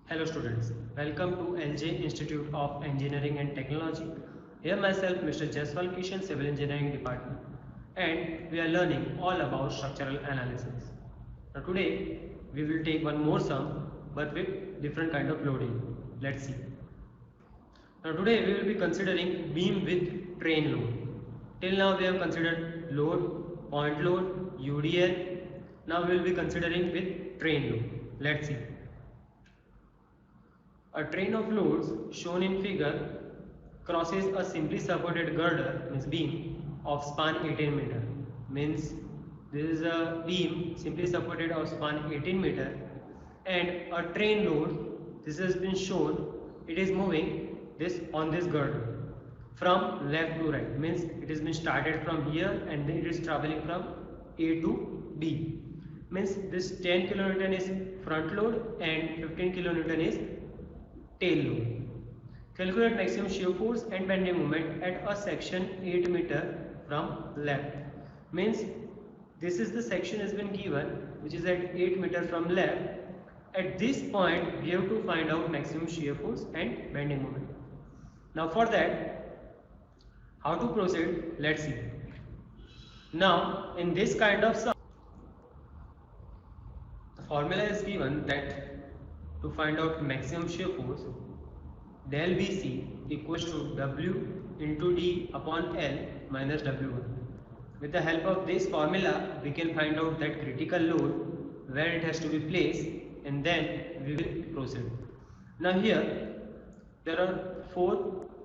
Hello students, welcome to LJ Institute of Engineering and Technology. Here myself Mr. Jaswal Kishan, Civil Engineering Department, and we are learning all about structural analysis. Now today we will take one more sum but with different kind of loading. Let's see. Now today we will be considering beam with train load. Till now we have considered load, point load, UDL. Now we will be considering with train load. Let's see. A train of loads shown in figure crosses a simply supported girder means beam of span 18 meter. Means this is a beam simply supported of span 18 meter, and a train load, this has been shown, it is moving this on this girder from left to right. Means it has been started from here and then it is traveling from A to B. Means this 10 kilonewton is front load and 15 kilonewton is tail load. Calculate maximum shear force and bending moment at a section 8 meter from left. Means this is the section has been given which is at 8 meter from left. At this point we have to find out maximum shear force and bending moment. Now for that, how to proceed, let's see. Now in this kind of sum, the formula is given that to find out maximum shear force, del BC equals to W into D upon L minus W1. With the help of this formula, we can find out that critical load, where it has to be placed, and then we will proceed. Now here, there are 4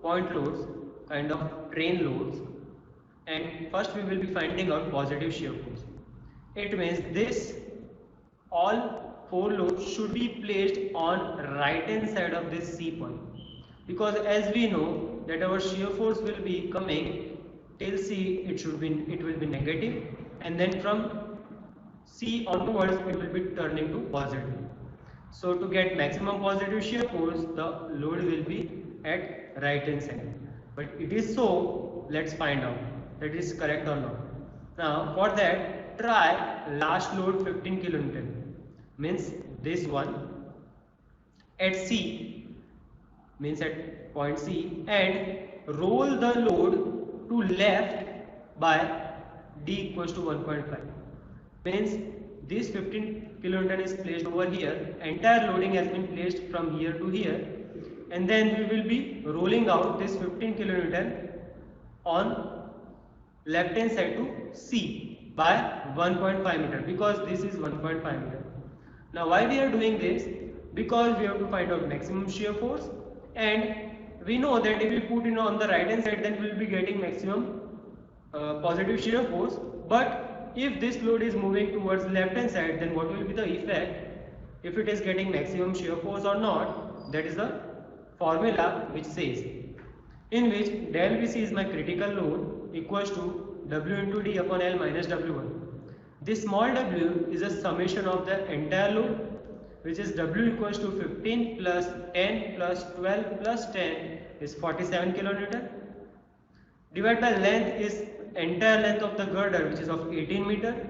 point loads, kind of train loads, and first we will be finding out positive shear force. It means this all 4 loads should be placed on right hand side of this C point, because as we know that our shear force will be coming till C, it will be negative, and then from C onwards it will be turning to positive. So to get maximum positive shear force, the load will be at right hand side. But it is so, let's find out that is correct or not. Now for that, try last load 15 kilonewton. Means this one at C, means at point C, and roll the load to left by D equals to 1.5. Means this 15 kilonewton is placed over here, entire loading has been placed from here to here, and then we will be rolling out this 15 kilonewton on left hand side to C by 1.5 meter, because this is 1.5 meter. Now why we are doing this? Because we have to find out maximum shear force, and we know that if we put it on the right hand side, then we will be getting maximum positive shear force. But if this load is moving towards left hand side, then what will be the effect? If it is getting maximum shear force or not, that is the formula which says, in which del BC is my critical load equals to W into D upon L minus W1. This small w is a summation of the entire load, which is W equals to 15 plus 10 plus 12 plus 10 is 47 kilonewton. Divided by length is entire length of the girder, which is of 18 meter.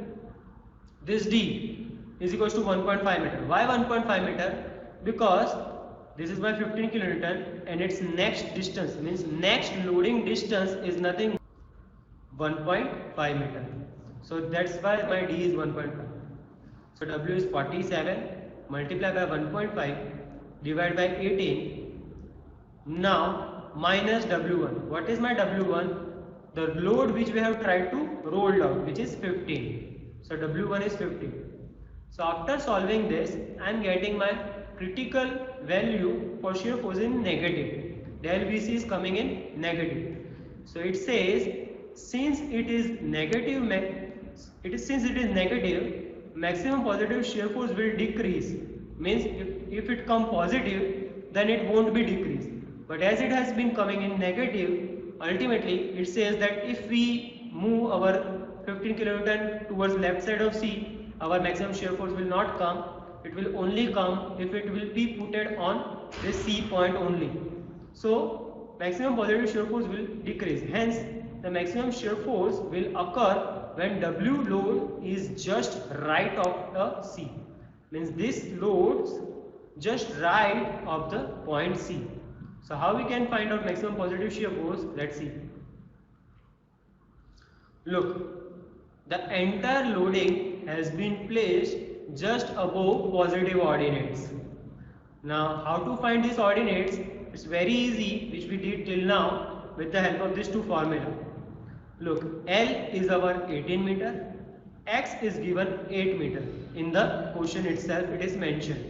This D is equals to 1.5 meter. Why 1.5 meter? Because this is my 15 kilonewton and its next distance, means next loading distance, is nothing 1.5 meter. So that's why my D is 1.5. So W is 47 multiplied by 1.5 divided by 18. Now minus W1. What is my W1? The load which we have tried to roll down, which is 15. So W1 is 15. So after solving this, I am getting my critical value for shear force in negative. Del BC is coming in negative. So it says, since it is negative, maximum positive shear force will decrease. Means if it come positive, then it won't be decreased. But as it has been coming in negative, ultimately it says that if we move our 15 kilonewton towards left side of C, our maximum shear force will not come. It will only come if it will be putted on this C point only. So maximum positive shear force will decrease. Hence the maximum shear force will occur when W load is just right of the C. Means this loads just right of the point C. So how we can find out maximum positive shear force? Let's see. Look, the entire loading has been placed just above positive ordinates. Now how to find these ordinates? It's very easy, which we did till now with the help of these two formula. Look, L is our 18 meter, X is given 8 meter. In the question itself it is mentioned.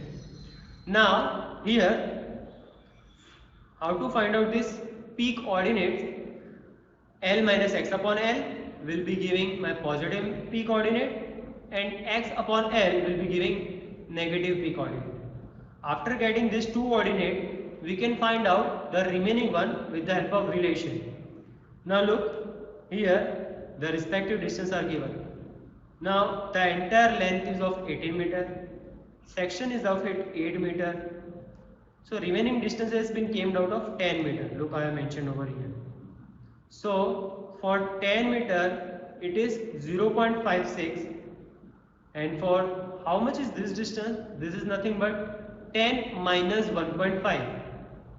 Now here, how to find out this peak ordinates? L minus x upon L will be giving my positive peak ordinate, and x upon L will be giving negative peak ordinate. After getting these two ordinate, we can find out the remaining one with the help of relation. Now look, here the respective distance are given. Now the entire length is of 18 meter, section is of 8 meter. So remaining distance has been came out of 10 meter. Look, I have mentioned over here. So for 10 meter it is 0.56, and for how much is this distance? This is nothing but 10 minus 1.5,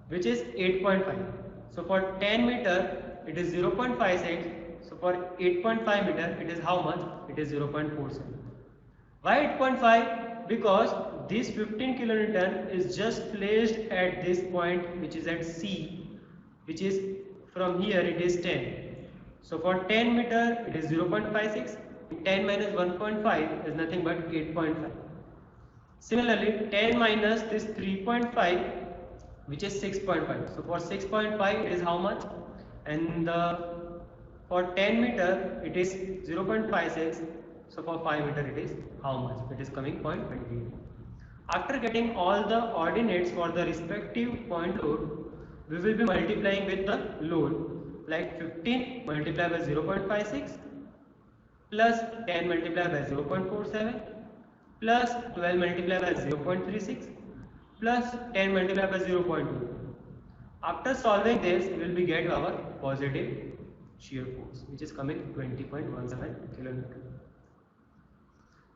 which is 8.5. So for 10 meter it is 0.56. So for 8.5 meter it is how much? It is 0.47. Why 8.5? Because this 15 kilonewton is just placed at this point, which is at C, which is from here it is 10. So for 10 meter it is 0.56. 10 minus 1.5 is nothing but 8.5. Similarly, 10 minus this 3.5, which is 6.5. So for 6.5 it is how much? And for 10 meter it is 0.56. So for 5 meter it is how much? It is coming 0.28. After getting all the ordinates for the respective point load, we will be multiplying with the load, like 15 multiplied by 0.56 plus 10 multiplied by 0.47 plus 12 multiplied by 0.36 plus 10 multiplied by 0.2. After solving this, we will be get our positive shear force, which is coming 20.17 kilonewton.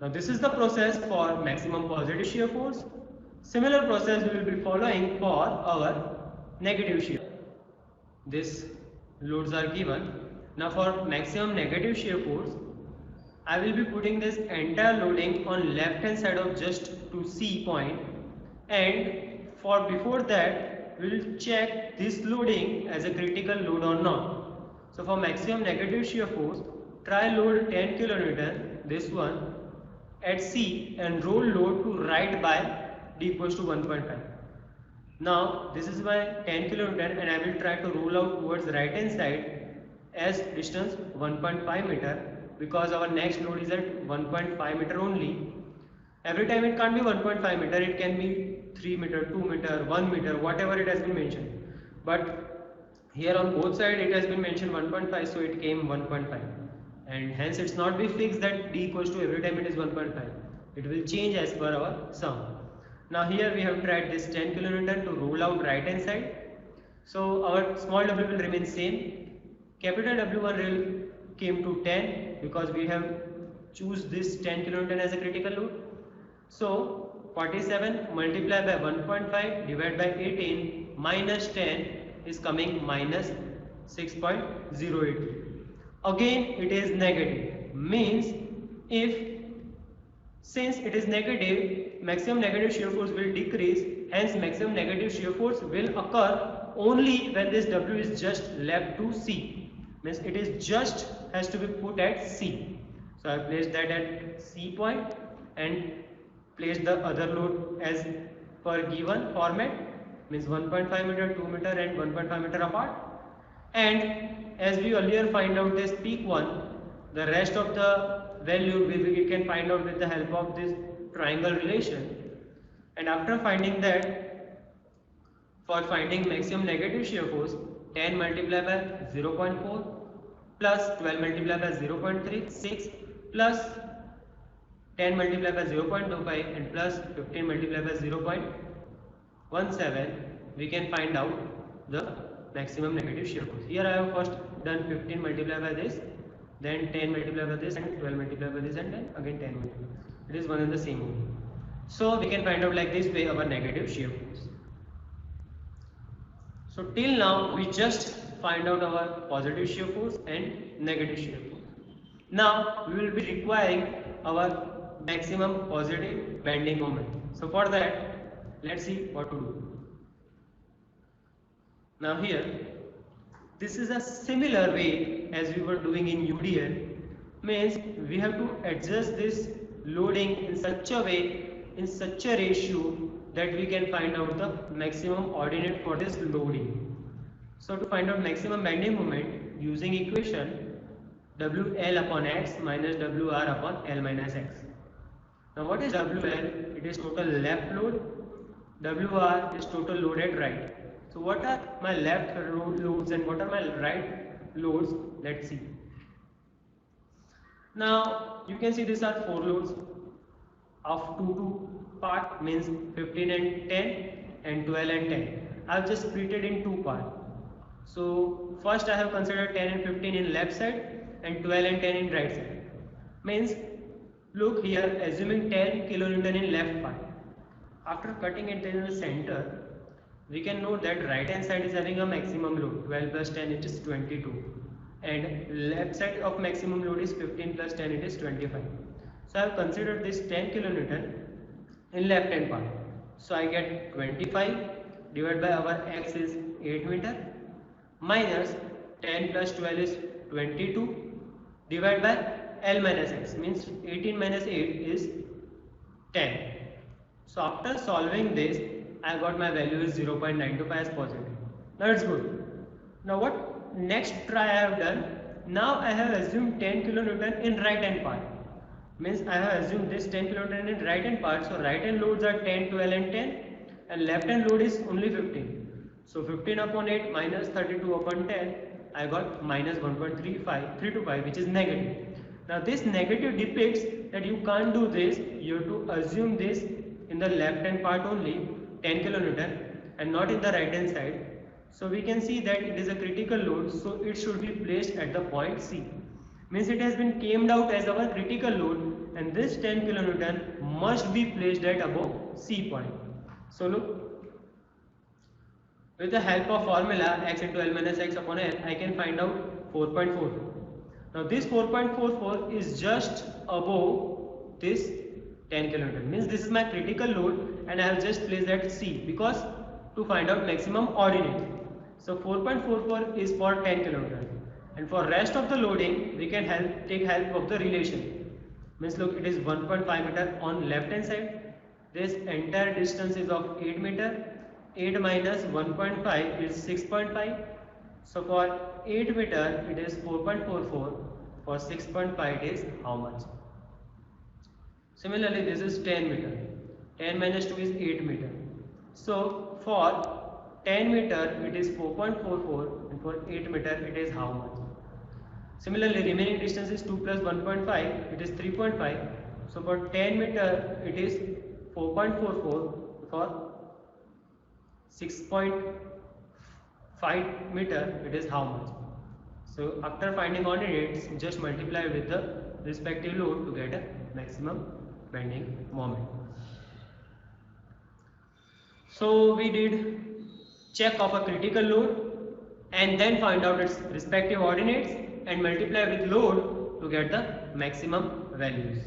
Now this is the process for maximum positive shear force. Similar process we will be following for our negative shear. These loads are given. Now for maximum negative shear force, I will be putting this entire loading on left hand side of just to C point, and for before that we will check this loading as a critical load or not. So for maximum negative shear force, try load 10 kilonewton, this one, at C, and roll load to right by D equals to 1.5. Now this is my 10 kilonewton, and I will try to roll out towards right hand side as distance 1.5 meter, because our next load is at 1.5 meter only. Every time it can't be 1.5 meter, it can be 3 meter, 2 meter, 1 meter, whatever it has been mentioned. But here on both sides it has been mentioned 1.5, so it came 1.5. And hence it's not be fixed that D equals to every time it is 1.5. It will change as per our sum. Now here we have tried this 10 kilonewton to roll out right hand side. So our small w will remain same. Capital W1 will came to 10 because we have choose this 10 kilonewton as a critical load. So 47 multiplied by 1.5 divided by 18 minus 10 is coming minus 6.08. Again it is negative, means since it is negative, maximum negative shear force will decrease, hence maximum negative shear force will occur only when this W is just left to C, means it is just has to be put at C. So I place that at C point and place the other load as per given format, means 1.5 meter, 2 meter and 1.5 meter apart. And as we earlier find out this peak one, the rest of the value we can find out with the help of this triangle relation. And after finding that, for finding maximum negative shear force, 10 multiplied by 0.4 plus 12 multiplied by 0.36 plus 10 multiplied by 0.25 and plus 15 multiplied by 0.17, we can find out the maximum negative shear force. Here I have first done 15 multiplied by this, then 10 multiplied by this, and 12 multiplied by this, and then again 10 multiplied. It is one and the same only. So we can find out like this way our negative shear force. So till now we just find out our positive shear force and negative shear force. Now we will be requiring our maximum positive bending moment. So for that, let's see what to do. Now here, this is a similar way as we were doing in UDL. Means we have to adjust this loading in such a way, in such a ratio that we can find out the maximum ordinate for this loading. So to find out maximum bending moment using equation WL upon X minus WR upon L minus X. Now what is WL? It is total left load. WR is total load at right. So what are my left loads and what are my right loads? Let's see. Now you can see these are 4 loads of 2 part, means 15 and 10 and 12 and 10. I have just split it in 2 parts. So first I have considered 10 and 15 in left side and 12 and 10 in right side. Means look here, assuming 10 kilonewton in left part. After cutting it in the center, we can note that right hand side is having a maximum load, 12 plus 10 it is 22, and left side of maximum load is 15 plus 10 it is 25. So I have considered this 10 kilonewton in left hand part. So I get 25 divided by our X is 8 meter minus 10 plus 12 is 22 divided by L minus X, means 18 minus 8 is 10. So after solving this, I got my value is 0.925 as positive. Now it's good. Now what next try I have done? Now I have assumed 10 kilonewton in right hand part. Means I have assumed this 10 kilonewton in right hand part. So right hand loads are 10, 12 and 10 and left hand load is only 15. So 15 upon 8 minus 32 upon 10, I got minus 1.325 which is negative. Now this negative depicts that you can't do this, you have to assume this in the left hand part only, 10 kilonewton and not in the right hand side. So we can see that it is a critical load, so it should be placed at the point C. Means it has been came out as our critical load and this 10 kilonewton must be placed at above C point. So look, with the help of formula x into L minus x upon L, I can find out 4.44. Now this 4.44 is just above this 10 kilonewton, means this is my critical load and I have just placed at C because to find out maximum ordinate. So 4.44 is for 10 kilonewton and for rest of the loading we can take help of the relation. Means look, it is 1.5 meter on left hand side. This entire distance is of 8 meter. 8 minus 1.5 is 6.5. So for 8 meter it is 4.44. For 6.5 it is how much? Similarly, this is 10 meter. 10 minus 2 is 8 meter. So for 10 meter it is 4.44 and for 8 meter it is how much? Similarly, remaining distance is 2 plus 1.5, it is 3.5. So for 10 meter it is 4.44, for 6.5 meter it is how much? So after finding ordinates, just multiply with the respective load to get a maximum bending moment. So we did check of a critical load and then find out its respective ordinates and multiply with load to get the maximum values.